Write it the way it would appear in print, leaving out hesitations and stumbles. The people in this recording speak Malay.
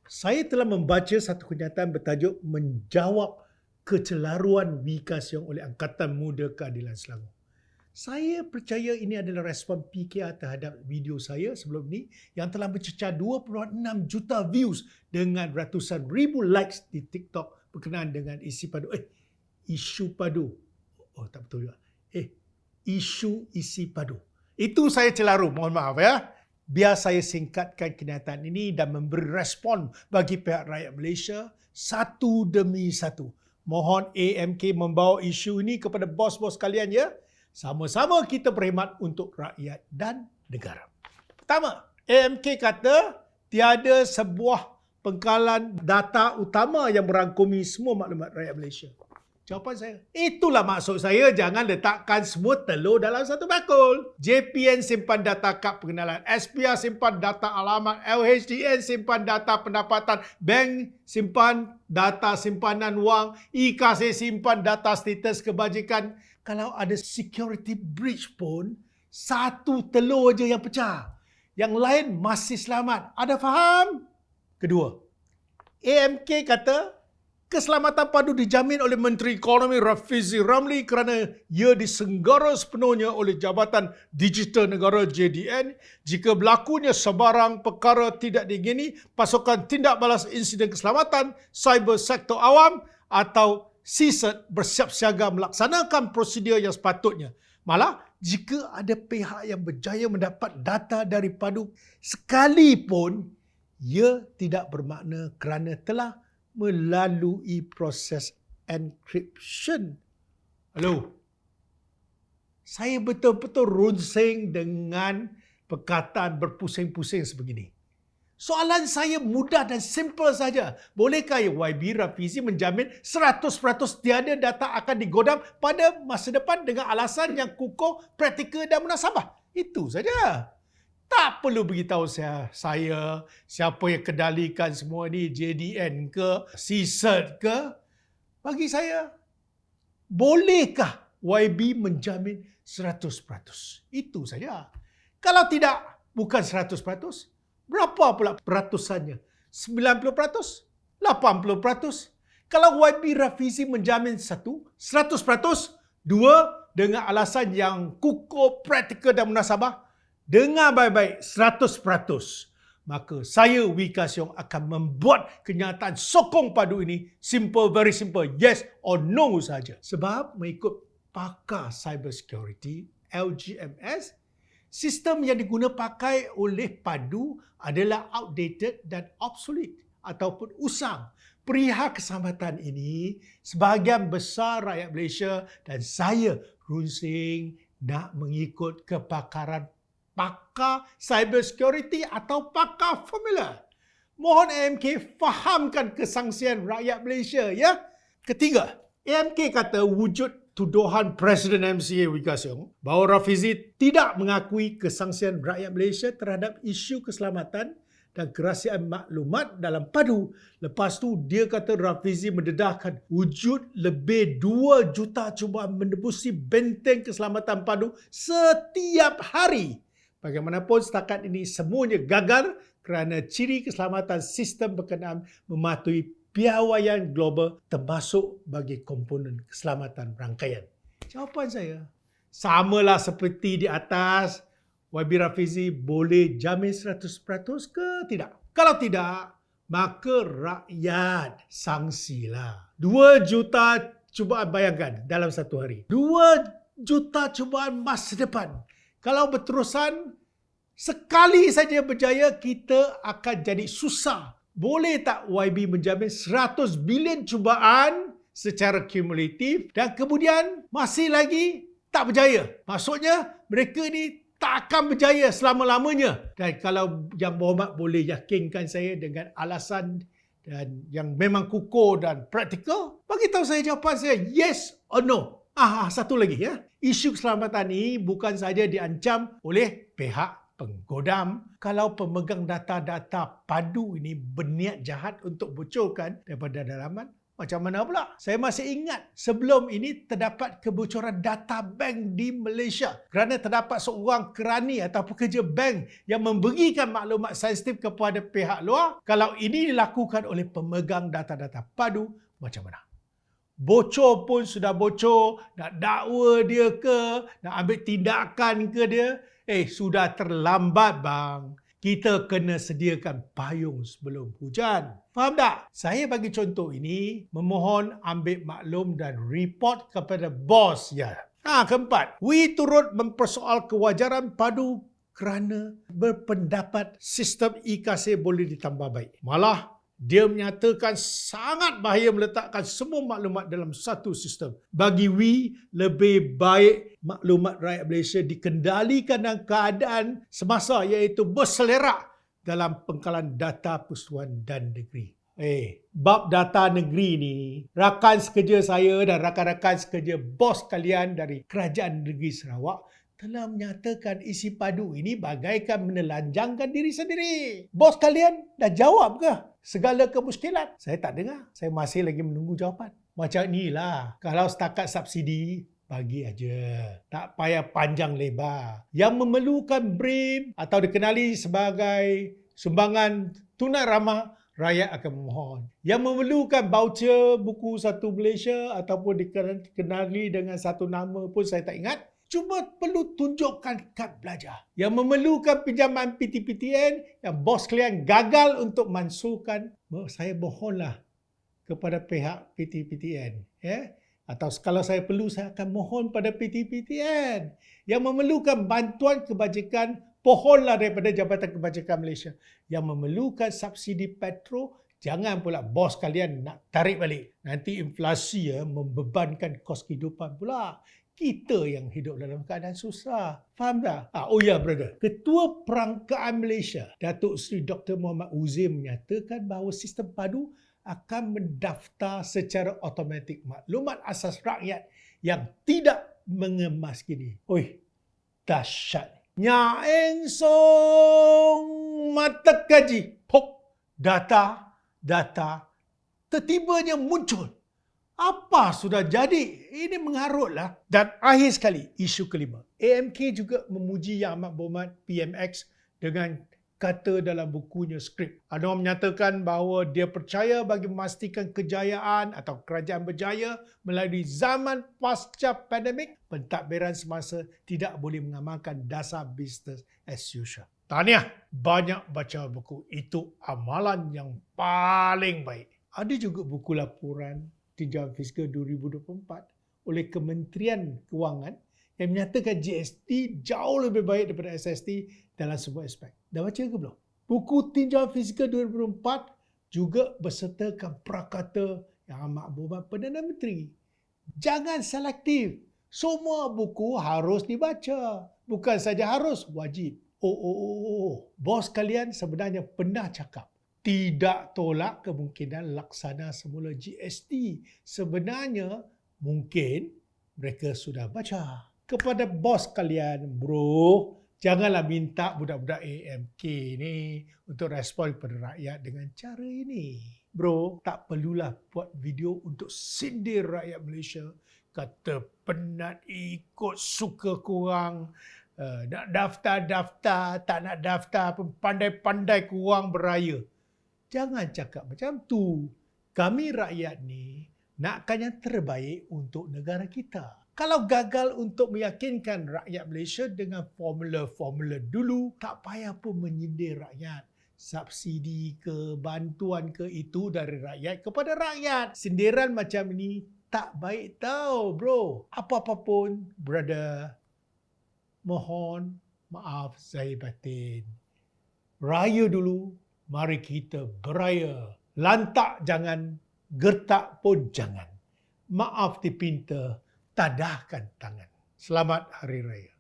Saya telah membaca satu kenyataan bertajuk menjawab kecelaruan Wika Siong oleh Angkatan Muda Keadilan Selangor. Saya percaya ini adalah respon PKR terhadap video saya sebelum ini yang telah mencecah 2.6 juta views dengan ratusan ribu likes di TikTok berkenaan dengan isi padu. Isu padu. Oh, tak betul juga. Isu isi padu. Itu saya celaru, mohon maaf ya. Biar saya singkatkan kenyataan ini dan memberi respon bagi pihak rakyat Malaysia satu demi satu. Mohon AMK membawa isu ini kepada bos-bos kalian ya. Sama-sama kita berkhidmat untuk rakyat dan negara. Pertama, AMK kata tiada sebuah pengkalan data utama yang merangkumi semua maklumat rakyat Malaysia. Jawapan saya, itulah maksud saya, jangan letakkan semua telur dalam satu bakul. JPN simpan data kad pengenalan, SPR simpan data alamat, LHDN simpan data pendapatan, bank simpan data simpanan wang, IKC simpan data status kebajikan. Kalau ada security breach pun, satu telur je yang pecah. Yang lain masih selamat. Ada faham? Kedua, AMK kata, keselamatan padu dijamin oleh Menteri Ekonomi Rafizi Ramli kerana ia disenggara sepenuhnya oleh Jabatan Digital Negara JDN jika berlakunya sebarang perkara tidak diingini pasukan tindak balas insiden keselamatan cyber sektor awam atau CSIRT bersiap siaga melaksanakan prosedur yang sepatutnya. Malah, jika ada pihak yang berjaya mendapat data dari padu sekalipun, ia tidak bermakna kerana telah melalui proses encryption. Hello. Saya betul-betul runsing dengan perkataan berpusing-pusing sebegini. Soalan saya mudah dan simple saja. Bolehkah YB Rafizi menjamin 100% tiada data akan digodam pada masa depan dengan alasan yang kukuh, praktikal dan munasabah? Itu saja. Tak perlu beritahu saya siapa yang kendalikan semua ni, JDN ke, CSIRT ke. Bagi saya, bolehkah YB menjamin 100%? Itu saja. Kalau tidak, bukan 100%, berapa pula peratusannya? 90%? 80%? Kalau YB Rafizi menjamin 100%, dua, dengan alasan yang kukuh, praktikal dan munasabah, dengar baik-baik 100%, maka saya Wika Siong akan membuat kenyataan sokong padu ini simple, very simple, yes or no saja. Sebab mengikut pakar cyber security LGMS, sistem yang diguna pakai oleh padu adalah outdated dan obsolete ataupun usang. Perihal keselamatan ini, sebahagian besar rakyat Malaysia dan saya runsing nak mengikut kepakaran pakar cyber security atau pakar formula. Mohon AMK fahamkan kesangsian rakyat Malaysia ya. Ketiga, AMK kata wujud tuduhan Presiden MCA Wika Siong bahawa Rafizi tidak mengakui kesangsian rakyat Malaysia terhadap isu keselamatan dan kerahsiaan maklumat dalam padu. Lepas tu dia kata Rafizi mendedahkan wujud lebih 2 juta cubaan menembusi benteng keselamatan padu setiap hari. Bagaimanapun setakat ini semuanya gagal kerana ciri keselamatan sistem berkenaan mematuhi piawaian global termasuk bagi komponen keselamatan rangkaian. Jawapan saya, samalah seperti di atas, YB Rafizi boleh jamin 100% ke tidak? Kalau tidak, maka rakyat sangsilah. 2 juta cubaan, bayangkan dalam satu hari. 2 juta cubaan masa depan. Kalau berterusan, sekali saja berjaya, kita akan jadi susah. Boleh tak YB menjamin 100 bilion cubaan secara kumulatif dan kemudian masih lagi tak berjaya? Maksudnya, mereka ni tak akan berjaya selama-lamanya. Dan kalau Yang Berhormat boleh yakinkan saya dengan alasan dan yang memang kukuh dan praktikal, bagi tahu saya jawapan saya, yes or no. Satu lagi ya. Isu keselamatan ini bukan saja diancam oleh pihak penggodam. Kalau pemegang data-data padu ini berniat jahat untuk bocorkan daripada dalaman, Macam mana pula? Saya masih ingat sebelum ini terdapat kebocoran data bank di Malaysia kerana terdapat seorang kerani atau pekerja bank yang memberikan maklumat sensitif kepada pihak luar. Kalau ini dilakukan oleh pemegang data-data padu, macam mana? Bocor pun sudah bocor, nak dakwa dia ke, nak ambil tindakan ke dia, sudah terlambat bang. Kita kena sediakan payung sebelum hujan. Faham tak? Saya bagi contoh ini, memohon ambil maklum dan report kepada bos. Ya. Keempat, we turut mempersoal kewajaran padu kerana berpendapat sistem e-kasir boleh ditambah baik. Malah, dia menyatakan sangat bahaya meletakkan semua maklumat dalam satu sistem. Bagi we, lebih baik maklumat rakyat Malaysia dikendalikan dalam keadaan semasa iaitu berselerak dalam pengkalan data persekutuan dan negeri. Bab data negeri ni, rakan sekerja saya dan rakan-rakan sekerja bos kalian dari Kerajaan Negeri Sarawak telah menyatakan isi padu ini bagaikan menelanjangkan diri sendiri. Bos kalian dah jawab ke segala kemuskilan? Saya tak dengar. Saya masih lagi menunggu jawapan. Macam inilah. Kalau setakat subsidi, bagi aja. Tak payah panjang lebar. Yang memerlukan BRIM atau dikenali sebagai sumbangan tunai ramah, rakyat akan memohon. Yang memerlukan voucher buku Satu Malaysia ataupun dikenali dengan satu nama pun saya tak ingat, cuma perlu tunjukkan kad belajar. Yang memerlukan pinjaman PTPTN yang bos kalian gagal untuk mansuhkan, saya mohonlah kepada pihak PTPTN. Atau kalau saya perlu, saya akan mohon pada PTPTN. Yang memerlukan bantuan kebajikan, pohonlah daripada Jabatan Kebajikan Malaysia. Yang memerlukan subsidi petrol, jangan pula bos kalian nak tarik balik. Nanti inflasi membebankan kos kehidupan pula. Kita yang hidup dalam keadaan susah. Faham tak? Oh ya, brother. Ketua Perangkaan Malaysia, Datuk Seri Dr. Muhammad Uzir menyatakan bahawa sistem padu akan mendaftar secara automatik maklumat asas rakyat yang tidak mengemas kini. Dahsyat. Nyaeng song mata kaji. Data tertibanya muncul. Apa sudah jadi? Ini mengharutlah. Dan akhir sekali, isu kelima. AMK juga memuji Yang Amat Berhormat PMX dengan kata dalam bukunya skrip. Anwar menyatakan bahawa dia percaya bagi memastikan kejayaan atau kerajaan berjaya melalui zaman pasca pandemik, pentadbiran semasa tidak boleh mengamalkan dasar business as usual. Tahniah, banyak baca buku. Itu amalan yang paling baik. Ada juga buku laporan Tinjauan Fizikal 2024 oleh Kementerian Kewangan yang menyatakan GST jauh lebih baik daripada SST dalam semua aspek. Dah baca ke belum? Buku Tinjauan Fizikal 2024 juga bersertakan prakata Yang Amat Berhormat Perdana Menteri. Jangan selektif. Semua buku harus dibaca. Bukan saja harus, wajib. Bos kalian sebenarnya pernah cakap tidak tolak kemungkinan laksana semula GST. Sebenarnya mungkin mereka sudah baca. Kepada bos kalian, bro, janganlah minta budak-budak AMK ni untuk respon kepada rakyat dengan cara ini. Bro, tak perlulah buat video untuk sindir rakyat Malaysia. Kata penat ikut suka korang. Nak daftar, tak nak daftar pun pandai-pandai korang beraya. Jangan cakap macam tu. Kami rakyat ni nakkan yang terbaik untuk negara kita. Kalau gagal untuk meyakinkan rakyat Malaysia dengan formula-formula dulu, tak payah pun menyindir rakyat. Subsidi ke, bantuan ke, itu dari rakyat kepada rakyat. Sindiran macam ni tak baik tau, bro. Apa-apa pun, brother, mohon maaf zahir batin. Raya dulu, mari kita beraya. Lantak jangan, gertak pun jangan. Maaf dipinta, tadahkan tangan. Selamat Hari Raya.